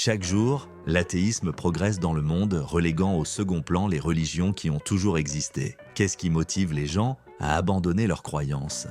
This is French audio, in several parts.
Chaque jour, l'athéisme progresse dans le monde, reléguant au second plan les religions qui ont toujours existé. Qu'est-ce qui motive les gens à abandonner leurs croyances?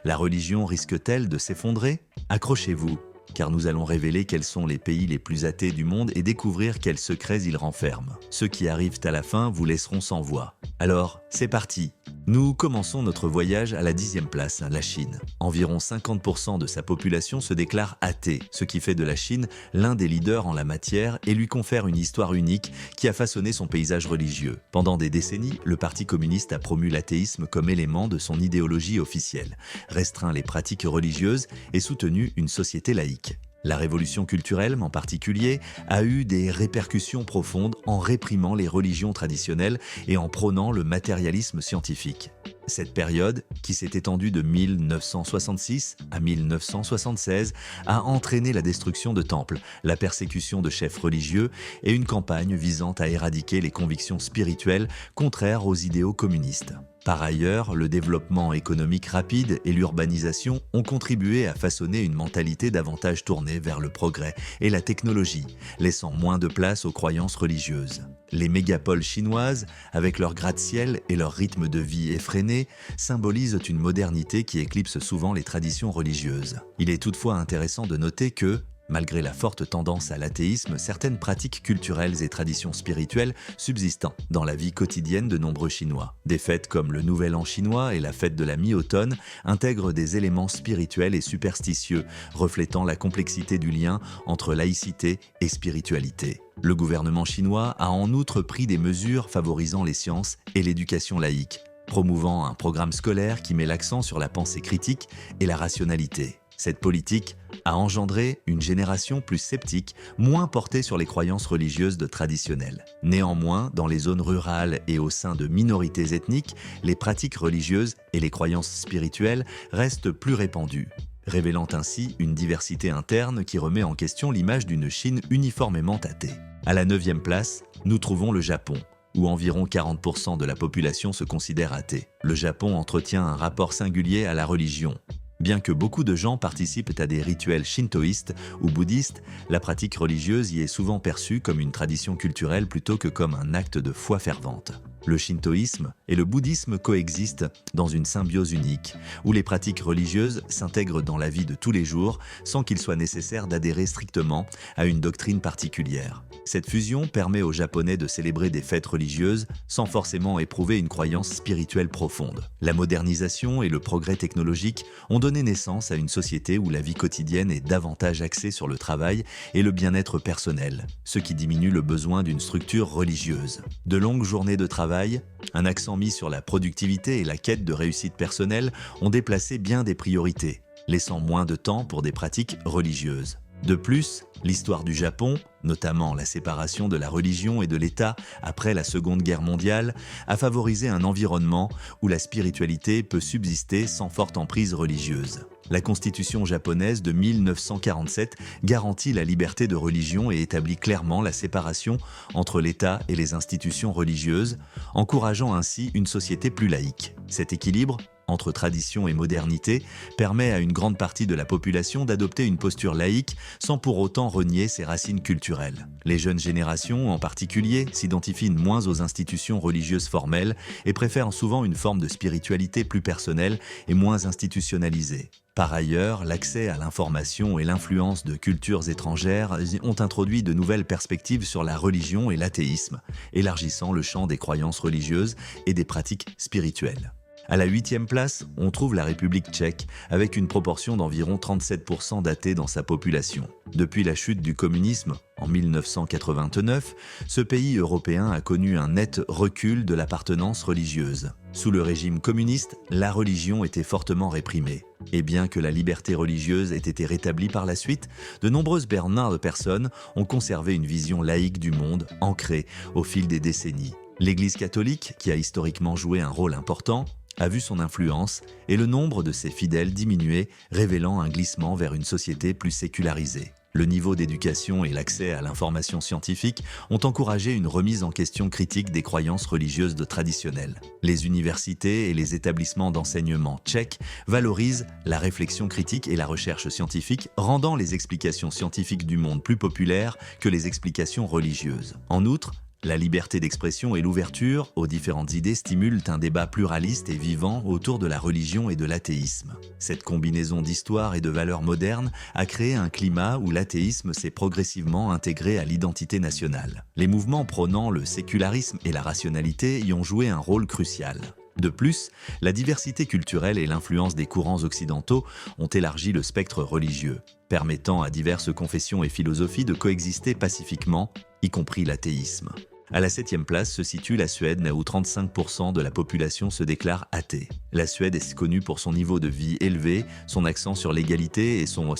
La religion risque-t-elle de s'effondrer? Accrochez-vous, car nous allons révéler quels sont les pays les plus athées du monde et découvrir quels secrets ils renferment. Ceux qui arrivent à la fin vous laisseront sans voix. Alors, c'est parti! Nous commençons notre voyage à la 10e place, la Chine. Environ 50% de sa population se déclare athée, ce qui fait de la Chine l'un des leaders en la matière et lui confère une histoire unique qui a façonné son paysage religieux. Pendant des décennies, le Parti communiste a promu l'athéisme comme élément de son idéologie officielle, restreint les pratiques religieuses et soutenu une société laïque. La révolution culturelle, en particulier, a eu des répercussions profondes en réprimant les religions traditionnelles et en prônant le matérialisme scientifique. Cette période, qui s'est étendue de 1966 à 1976, a entraîné la destruction de temples, la persécution de chefs religieux et une campagne visant à éradiquer les convictions spirituelles contraires aux idéaux communistes. Par ailleurs, le développement économique rapide et l'urbanisation ont contribué à façonner une mentalité davantage tournée vers le progrès et la technologie, laissant moins de place aux croyances religieuses. Les mégapoles chinoises, avec leurs gratte-ciel et leur rythme de vie effréné, symbolisent une modernité qui éclipse souvent les traditions religieuses. Il est toutefois intéressant de noter que, malgré la forte tendance à l'athéisme, certaines pratiques culturelles et traditions spirituelles subsistent dans la vie quotidienne de nombreux Chinois. Des fêtes comme le Nouvel An chinois et la fête de la mi-automne intègrent des éléments spirituels et superstitieux, reflétant la complexité du lien entre laïcité et spiritualité. Le gouvernement chinois a en outre pris des mesures favorisant les sciences et l'éducation laïque, promouvant un programme scolaire qui met l'accent sur la pensée critique et la rationalité. Cette politique a engendré une génération plus sceptique, moins portée sur les croyances religieuses traditionnelles. Néanmoins, dans les zones rurales et au sein de minorités ethniques, les pratiques religieuses et les croyances spirituelles restent plus répandues, révélant ainsi une diversité interne qui remet en question l'image d'une Chine uniformément athée. À la 9e place, nous trouvons le Japon, où environ 40% de la population se considère athée. Le Japon entretient un rapport singulier à la religion. Bien que beaucoup de gens participent à des rituels shintoïstes ou bouddhistes, la pratique religieuse y est souvent perçue comme une tradition culturelle plutôt que comme un acte de foi fervente. Le shintoïsme et le bouddhisme coexistent dans une symbiose unique, où les pratiques religieuses s'intègrent dans la vie de tous les jours sans qu'il soit nécessaire d'adhérer strictement à une doctrine particulière. Cette fusion permet aux Japonais de célébrer des fêtes religieuses sans forcément éprouver une croyance spirituelle profonde. La modernisation et le progrès technologique ont donné naissance à une société où la vie quotidienne est davantage axée sur le travail et le bien-être personnel, ce qui diminue le besoin d'une structure religieuse. De longues journées de travail, un accent mis sur la productivité et la quête de réussite personnelle ont déplacé bien des priorités, laissant moins de temps pour des pratiques religieuses. De plus, l'histoire du Japon, notamment la séparation de la religion et de l'État après la Seconde Guerre mondiale, a favorisé un environnement où la spiritualité peut subsister sans forte emprise religieuse. La Constitution japonaise de 1947 garantit la liberté de religion et établit clairement la séparation entre l'État et les institutions religieuses, encourageant ainsi une société plus laïque. Cet équilibre entre tradition et modernité permet à une grande partie de la population d'adopter une posture laïque sans pour autant renier ses racines culturelles. Les jeunes générations, en particulier, s'identifient moins aux institutions religieuses formelles et préfèrent souvent une forme de spiritualité plus personnelle et moins institutionnalisée. Par ailleurs, l'accès à l'information et l'influence de cultures étrangères ont introduit de nouvelles perspectives sur la religion et l'athéisme, élargissant le champ des croyances religieuses et des pratiques spirituelles. À la 8e place, on trouve la République tchèque, avec une proportion d'environ 37% d'athées dans sa population. Depuis la chute du communisme, en 1989, ce pays européen a connu un net recul de l'appartenance religieuse. Sous le régime communiste, la religion était fortement réprimée. Et bien que la liberté religieuse ait été rétablie par la suite, de nombreuses personnes ont conservé une vision laïque du monde, ancrée au fil des décennies. L'Église catholique, qui a historiquement joué un rôle important, a vu son influence et le nombre de ses fidèles diminuer, révélant un glissement vers une société plus sécularisée. Le niveau d'éducation et l'accès à l'information scientifique ont encouragé une remise en question critique des croyances religieuses traditionnelles. Les universités et les établissements d'enseignement tchèques valorisent la réflexion critique et la recherche scientifique, rendant les explications scientifiques du monde plus populaires que les explications religieuses. En outre, la liberté d'expression et l'ouverture aux différentes idées stimulent un débat pluraliste et vivant autour de la religion et de l'athéisme. Cette combinaison d'histoire et de valeurs modernes a créé un climat où l'athéisme s'est progressivement intégré à l'identité nationale. Les mouvements prônant le sécularisme et la rationalité y ont joué un rôle crucial. De plus, la diversité culturelle et l'influence des courants occidentaux ont élargi le spectre religieux, permettant à diverses confessions et philosophies de coexister pacifiquement, y compris l'athéisme. À la 7e place se situe la Suède, où 35% de la population se déclare athée. La Suède est connue pour son niveau de vie élevé, son accent sur l'égalité et son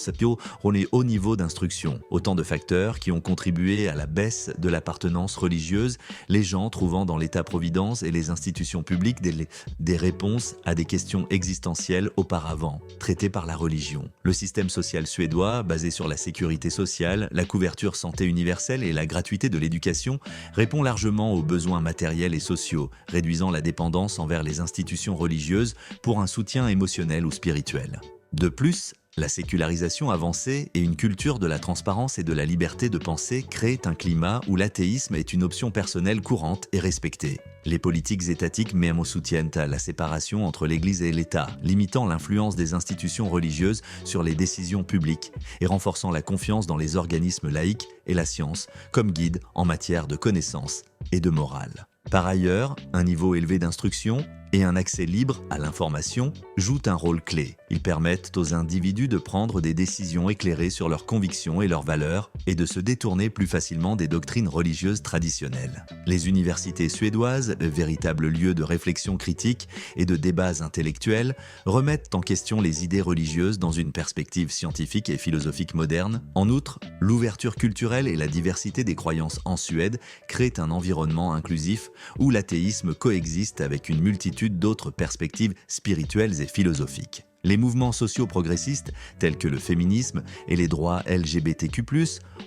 haut niveau d'instruction. Autant de facteurs qui ont contribué à la baisse de l'appartenance religieuse, les gens trouvant dans l'État-providence et les institutions publiques des réponses à des questions existentielles auparavant traitées par la religion. Le système social suédois, basé sur la sécurité sociale, la couverture santé universelle et la gratuité de l'éducation, répond largement aux besoins matériels et sociaux, réduisant la dépendance envers les institutions religieuses pour un soutien émotionnel ou spirituel. De plus, la sécularisation avancée et une culture de la transparence et de la liberté de penser créent un climat où l'athéisme est une option personnelle courante et respectée. Les politiques étatiques même soutiennent la séparation entre l'Église et l'État, limitant l'influence des institutions religieuses sur les décisions publiques et renforçant la confiance dans les organismes laïques et la science comme guide en matière de connaissance et de morale. Par ailleurs, un niveau élevé d'instruction et un accès libre à l'information jouent un rôle clé. Ils permettent aux individus de prendre des décisions éclairées sur leurs convictions et leurs valeurs et de se détourner plus facilement des doctrines religieuses traditionnelles. Les universités suédoises, véritables lieux de réflexion critique et de débats intellectuels, remettent en question les idées religieuses dans une perspective scientifique et philosophique moderne. En outre, l'ouverture culturelle et la diversité des croyances en Suède créent un environnement inclusif où l'athéisme coexiste avec une multitude d'autres perspectives spirituelles et philosophiques. Les mouvements sociaux progressistes, tels que le féminisme et les droits LGBTQ+,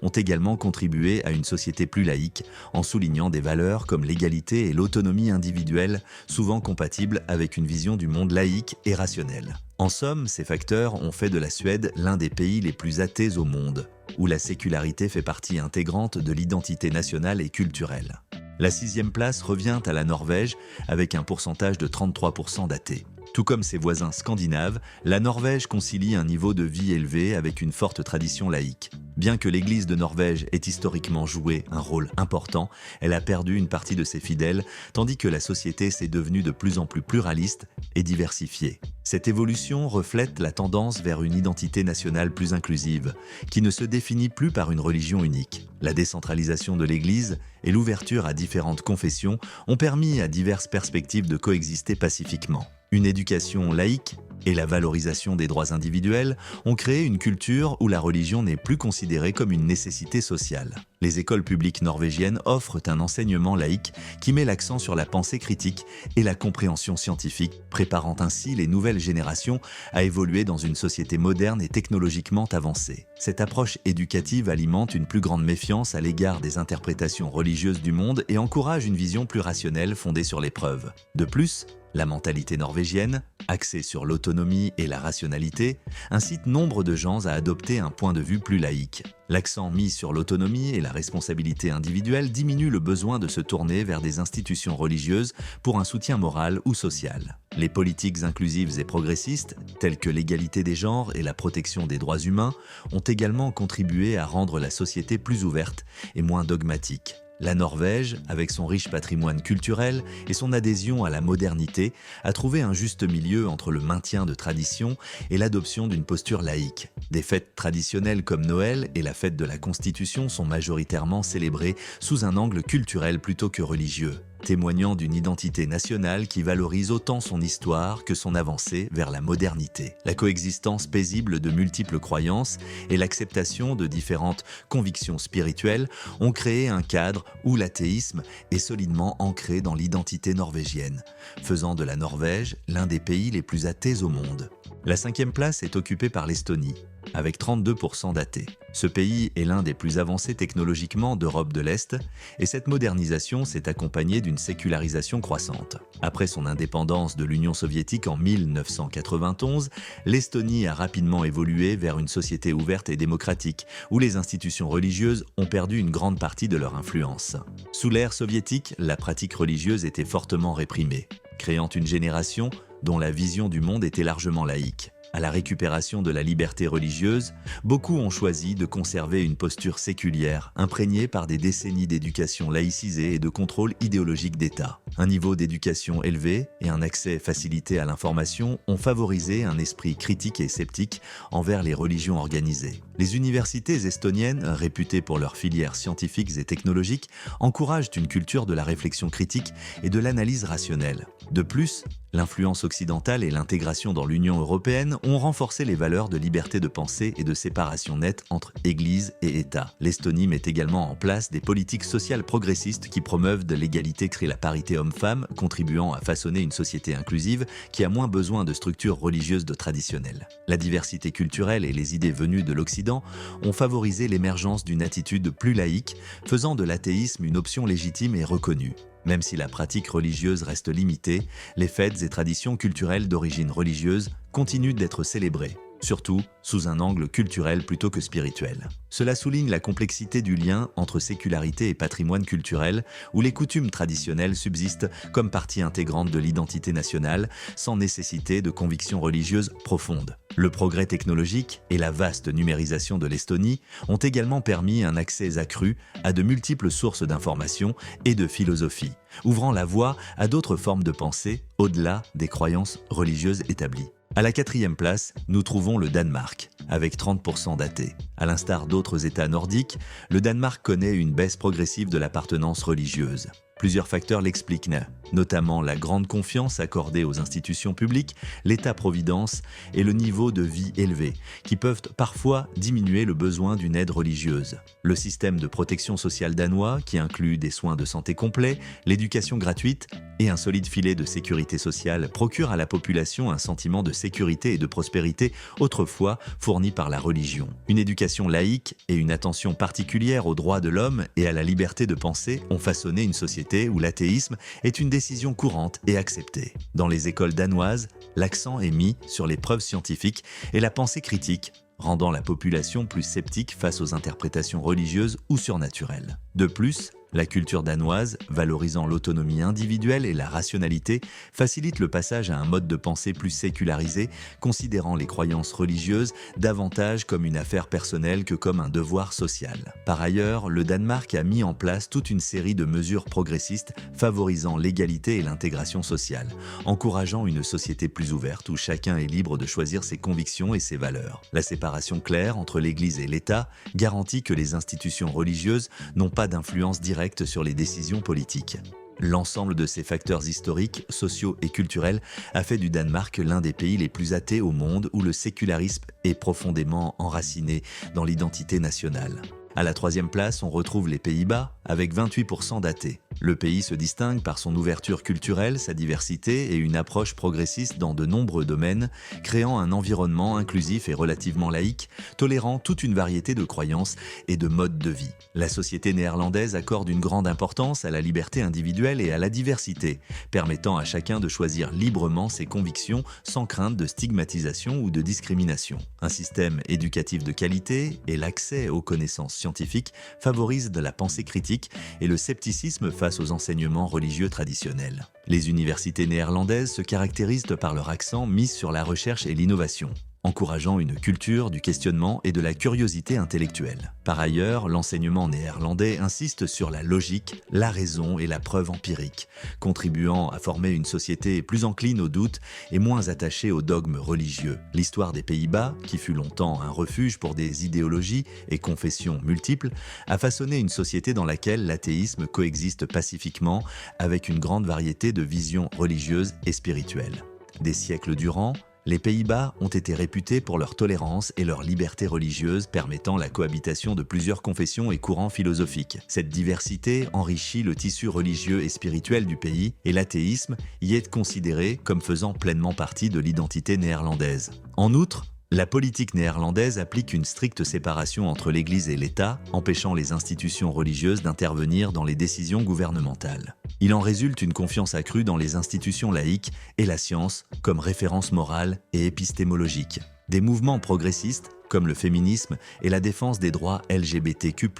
ont également contribué à une société plus laïque, en soulignant des valeurs comme l'égalité et l'autonomie individuelle, souvent compatibles avec une vision du monde laïque et rationnel. En somme, ces facteurs ont fait de la Suède l'un des pays les plus athées au monde, où la sécularité fait partie intégrante de l'identité nationale et culturelle. La 6e place revient à la Norvège avec un pourcentage de 33% d'athées. Tout comme ses voisins scandinaves, la Norvège concilie un niveau de vie élevé avec une forte tradition laïque. Bien que l'Église de Norvège ait historiquement joué un rôle important, elle a perdu une partie de ses fidèles, tandis que la société s'est devenue de plus en plus pluraliste et diversifiée. Cette évolution reflète la tendance vers une identité nationale plus inclusive, qui ne se définit plus par une religion unique. La décentralisation de l'Église et l'ouverture à différentes confessions ont permis à diverses perspectives de coexister pacifiquement. Une éducation laïque et la valorisation des droits individuels ont créé une culture où la religion n'est plus considérée comme une nécessité sociale. Les écoles publiques norvégiennes offrent un enseignement laïque qui met l'accent sur la pensée critique et la compréhension scientifique, préparant ainsi les nouvelles générations à évoluer dans une société moderne et technologiquement avancée. Cette approche éducative alimente une plus grande méfiance à l'égard des interprétations religieuses du monde et encourage une vision plus rationnelle fondée sur les preuves. De plus, la mentalité norvégienne, axée sur l'autonomie et la rationalité, incite nombre de gens à adopter un point de vue plus laïque. L'accent mis sur l'autonomie et la responsabilité individuelle diminue le besoin de se tourner vers des institutions religieuses pour un soutien moral ou social. Les politiques inclusives et progressistes, telles que l'égalité des genres et la protection des droits humains, ont également contribué à rendre la société plus ouverte et moins dogmatique. La Norvège, avec son riche patrimoine culturel et son adhésion à la modernité, a trouvé un juste milieu entre le maintien de traditions et l'adoption d'une posture laïque. Des fêtes traditionnelles comme Noël et la fête de la Constitution sont majoritairement célébrées sous un angle culturel plutôt que religieux, témoignant d'une identité nationale qui valorise autant son histoire que son avancée vers la modernité. La coexistence paisible de multiples croyances et l'acceptation de différentes convictions spirituelles ont créé un cadre où l'athéisme est solidement ancré dans l'identité norvégienne, faisant de la Norvège l'un des pays les plus athées au monde. La 5e place est occupée par l'Estonie. avec 32% d'athées. Ce pays est l'un des plus avancés technologiquement d'Europe de l'Est, et cette modernisation s'est accompagnée d'une sécularisation croissante. Après son indépendance de l'Union soviétique en 1991, l'Estonie a rapidement évolué vers une société ouverte et démocratique, où les institutions religieuses ont perdu une grande partie de leur influence. Sous l'ère soviétique, la pratique religieuse était fortement réprimée, créant une génération dont la vision du monde était largement laïque. À la récupération de la liberté religieuse, beaucoup ont choisi de conserver une posture séculière, imprégnée par des décennies d'éducation laïcisée et de contrôle idéologique d'État. Un niveau d'éducation élevé et un accès facilité à l'information ont favorisé un esprit critique et sceptique envers les religions organisées. Les universités estoniennes, réputées pour leurs filières scientifiques et technologiques, encouragent une culture de la réflexion critique et de l'analyse rationnelle. De plus, l'influence occidentale et l'intégration dans l'Union européenne ont renforcé les valeurs de liberté de pensée et de séparation nette entre Église et État. L'Estonie met également en place des politiques sociales progressistes qui promeuvent de l'égalité et la parité homme-femme, contribuant à façonner une société inclusive qui a moins besoin de structures religieuses traditionnelles. La diversité culturelle et les idées venues de l'Occident ont favorisé l'émergence d'une attitude plus laïque, faisant de l'athéisme une option légitime et reconnue. Même si la pratique religieuse reste limitée, les fêtes et traditions culturelles d'origine religieuse continuent d'être célébrées, surtout sous un angle culturel plutôt que spirituel. Cela souligne la complexité du lien entre sécularité et patrimoine culturel, où les coutumes traditionnelles subsistent comme partie intégrante de l'identité nationale, sans nécessité de convictions religieuses profondes. Le progrès technologique et la vaste numérisation de l'Estonie ont également permis un accès accru à de multiples sources d'informations et de philosophie, ouvrant la voie à d'autres formes de pensée au-delà des croyances religieuses établies. À la 4e place, nous trouvons le Danemark, avec 30% d'athées. À l'instar d'autres États nordiques, le Danemark connaît une baisse progressive de l'appartenance religieuse. Plusieurs facteurs l'expliquent, notamment la grande confiance accordée aux institutions publiques, l'État-providence et le niveau de vie élevé, qui peuvent parfois diminuer le besoin d'une aide religieuse. Le système de protection sociale danois, qui inclut des soins de santé complets, l'éducation gratuite et un solide filet de sécurité sociale, procure à la population un sentiment de sécurité et de prospérité autrefois fourni par la religion. Une éducation laïque et une attention particulière aux droits de l'homme et à la liberté de penser ont façonné une société où l'athéisme est une décision courante et acceptée. Dans les écoles danoises, l'accent est mis sur les preuves scientifiques et la pensée critique, rendant la population plus sceptique face aux interprétations religieuses ou surnaturelles. De plus, la culture danoise, valorisant l'autonomie individuelle et la rationalité, facilite le passage à un mode de pensée plus sécularisé, considérant les croyances religieuses davantage comme une affaire personnelle que comme un devoir social. Par ailleurs, le Danemark a mis en place toute une série de mesures progressistes favorisant l'égalité et l'intégration sociale, encourageant une société plus ouverte où chacun est libre de choisir ses convictions et ses valeurs. La séparation claire entre l'Église et l'État garantit que les institutions religieuses n'ont pas d'influence directe sur les décisions politiques. L'ensemble de ces facteurs historiques, sociaux et culturels a fait du Danemark l'un des pays les plus athées au monde où le sécularisme est profondément enraciné dans l'identité nationale. À la 3e place, on retrouve les Pays-Bas avec 28% d'athées. Le pays se distingue par son ouverture culturelle, sa diversité et une approche progressiste dans de nombreux domaines, créant un environnement inclusif et relativement laïque, tolérant toute une variété de croyances et de modes de vie. La société néerlandaise accorde une grande importance à la liberté individuelle et à la diversité, permettant à chacun de choisir librement ses convictions sans crainte de stigmatisation ou de discrimination. Un système éducatif de qualité et l'accès aux connaissances scientifiques favorisent de la pensée critique et le scepticisme face aux enseignements religieux traditionnels. Les universités néerlandaises se caractérisent par leur accent mis sur la recherche et l'innovation, encourageant une culture du questionnement et de la curiosité intellectuelle. Par ailleurs, l'enseignement néerlandais insiste sur la logique, la raison et la preuve empirique, contribuant à former une société plus encline au doute et moins attachée aux dogmes religieux. L'histoire des Pays-Bas, qui fut longtemps un refuge pour des idéologies et confessions multiples, a façonné une société dans laquelle l'athéisme coexiste pacifiquement avec une grande variété de visions religieuses et spirituelles. Des siècles durant, les Pays-Bas ont été réputés pour leur tolérance et leur liberté religieuse permettant la cohabitation de plusieurs confessions et courants philosophiques. Cette diversité enrichit le tissu religieux et spirituel du pays et l'athéisme y est considéré comme faisant pleinement partie de l'identité néerlandaise. En outre, La politique néerlandaise applique une stricte séparation entre l'Église et l'État, empêchant les institutions religieuses d'intervenir dans les décisions gouvernementales. Il en résulte une confiance accrue dans les institutions laïques et la science comme référence morale et épistémologique. Des mouvements progressistes, comme le féminisme et la défense des droits LGBTQ+,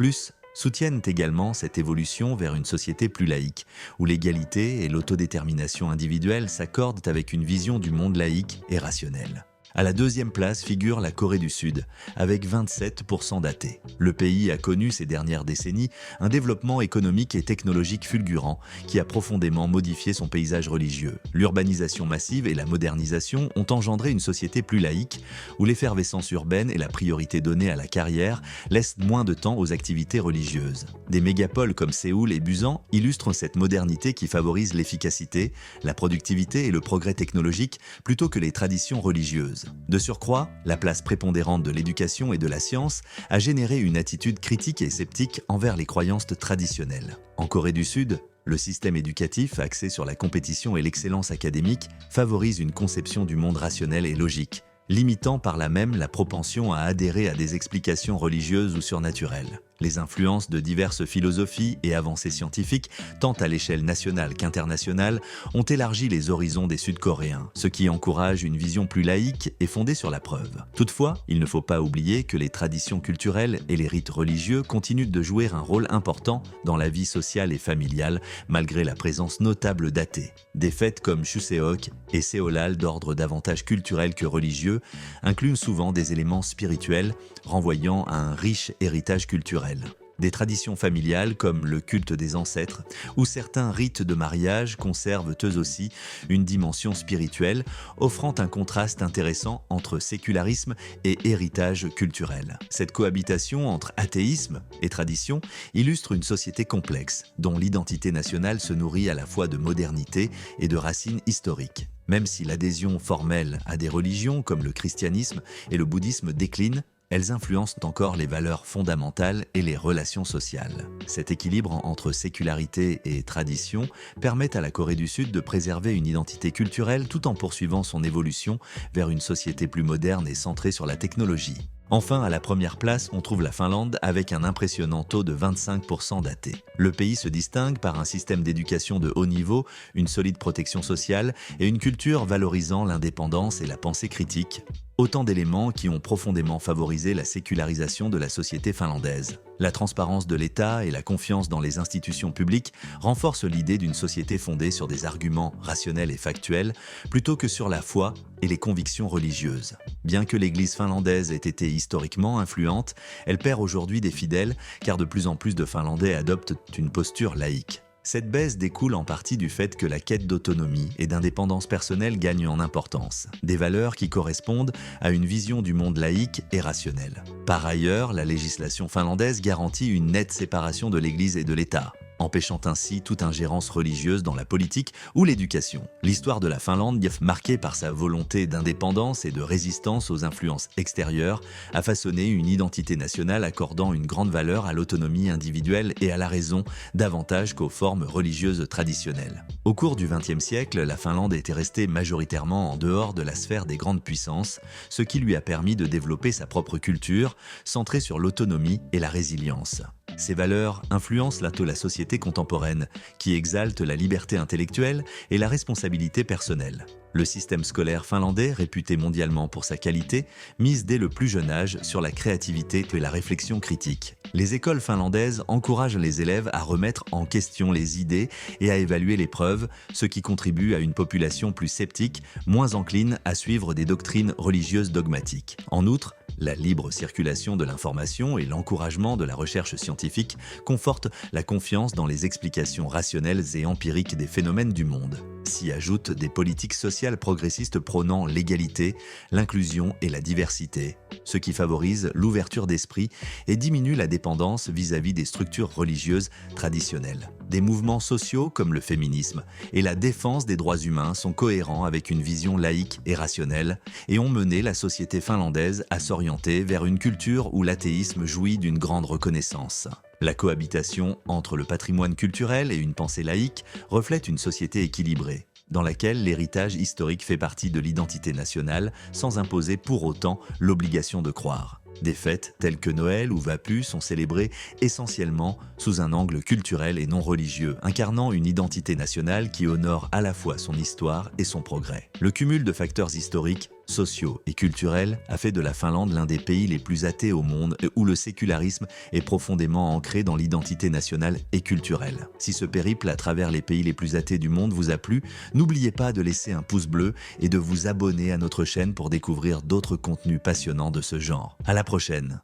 soutiennent également cette évolution vers une société plus laïque, où l'égalité et l'autodétermination individuelle s'accordent avec une vision du monde laïque et rationnelle. À la deuxième place figure la Corée du Sud, avec 27% d'athées. Le pays a connu ces dernières décennies un développement économique et technologique fulgurant qui a profondément modifié son paysage religieux. L'urbanisation massive et la modernisation ont engendré une société plus laïque, où l'effervescence urbaine et la priorité donnée à la carrière laissent moins de temps aux activités religieuses. Des mégapoles comme Séoul et Busan illustrent cette modernité qui favorise l'efficacité, la productivité et le progrès technologique plutôt que les traditions religieuses. De surcroît, la place prépondérante de l'éducation et de la science a généré une attitude critique et sceptique envers les croyances traditionnelles. En Corée du Sud, le système éducatif axé sur la compétition et l'excellence académique favorise une conception du monde rationnel et logique, limitant par là même la propension à adhérer à des explications religieuses ou surnaturelles. Les influences de diverses philosophies et avancées scientifiques, tant à l'échelle nationale qu'internationale, ont élargi les horizons des Sud-Coréens, ce qui encourage une vision plus laïque et fondée sur la preuve. Toutefois, il ne faut pas oublier que les traditions culturelles et les rites religieux continuent de jouer un rôle important dans la vie sociale et familiale, malgré la présence notable d'athées. Des fêtes comme Chuseok et Seolal d'ordre davantage culturel que religieux incluent souvent des éléments spirituels, renvoyant à un riche héritage culturel. Des traditions familiales comme le culte des ancêtres ou certains rites de mariage conservent eux aussi une dimension spirituelle, offrant un contraste intéressant entre sécularisme et héritage culturel. Cette cohabitation entre athéisme et tradition illustre une société complexe, dont l'identité nationale se nourrit à la fois de modernité et de racines historiques. Même si l'adhésion formelle à des religions comme le christianisme et le bouddhisme décline, elles influencent encore les valeurs fondamentales et les relations sociales. Cet équilibre entre sécularité et tradition permet à la Corée du Sud de préserver une identité culturelle tout en poursuivant son évolution vers une société plus moderne et centrée sur la technologie. Enfin, à la première place, on trouve la Finlande avec un impressionnant taux de 25% d'athées. Le pays se distingue par un système d'éducation de haut niveau, une solide protection sociale et une culture valorisant l'indépendance et la pensée critique. Autant d'éléments qui ont profondément favorisé la sécularisation de la société finlandaise. La transparence de l'État et la confiance dans les institutions publiques renforcent l'idée d'une société fondée sur des arguments rationnels et factuels plutôt que sur la foi et les convictions religieuses. Bien que l'Église finlandaise ait été historiquement influente, elle perd aujourd'hui des fidèles car de plus en plus de Finlandais adoptent une posture laïque. Cette baisse découle en partie du fait que la quête d'autonomie et d'indépendance personnelle gagne en importance, des valeurs qui correspondent à une vision du monde laïque et rationnel. Par ailleurs, la législation finlandaise garantit une nette séparation de l'Église et de l'État, empêchant ainsi toute ingérence religieuse dans la politique ou l'éducation. L'histoire de la Finlande, marquée par sa volonté d'indépendance et de résistance aux influences extérieures, a façonné une identité nationale accordant une grande valeur à l'autonomie individuelle et à la raison davantage qu'aux formes religieuses traditionnelles. Au cours du XXe siècle, la Finlande était restée majoritairement en dehors de la sphère des grandes puissances, ce qui lui a permis de développer sa propre culture, centrée sur l'autonomie et la résilience. Ces valeurs influencent la société contemporaine, qui exalte la liberté intellectuelle et la responsabilité personnelle. Le système scolaire finlandais, réputé mondialement pour sa qualité, mise dès le plus jeune âge sur la créativité et la réflexion critique. Les écoles finlandaises encouragent les élèves à remettre en question les idées et à évaluer les preuves, ce qui contribue à une population plus sceptique, moins encline à suivre des doctrines religieuses dogmatiques. En outre, la libre circulation de l'information et l'encouragement de la recherche scientifique confortent la confiance dans les explications rationnelles et empiriques des phénomènes du monde. S'y ajoutent des politiques sociales progressistes prônant l'égalité, l'inclusion et la diversité, ce qui favorise l'ouverture d'esprit et diminue la dépendance vis-à-vis des structures religieuses traditionnelles. Des mouvements sociaux comme le féminisme et la défense des droits humains sont cohérents avec une vision laïque et rationnelle et ont mené la société finlandaise à s'orienter vers une culture où l'athéisme jouit d'une grande reconnaissance. La cohabitation entre le patrimoine culturel et une pensée laïque reflète une société équilibrée. dans laquelle l'héritage historique fait partie de l'identité nationale sans imposer pour autant l'obligation de croire. Des fêtes telles que Noël ou Vappu sont célébrées essentiellement sous un angle culturel et non religieux, incarnant une identité nationale qui honore à la fois son histoire et son progrès. Le cumul de facteurs historiques, sociaux et culturels a fait de la Finlande l'un des pays les plus athées au monde et où le sécularisme est profondément ancré dans l'identité nationale et culturelle. Si ce périple à travers les pays les plus athées du monde vous a plu, n'oubliez pas de laisser un pouce bleu et de vous abonner à notre chaîne pour découvrir d'autres contenus passionnants de ce genre. À la prochaine!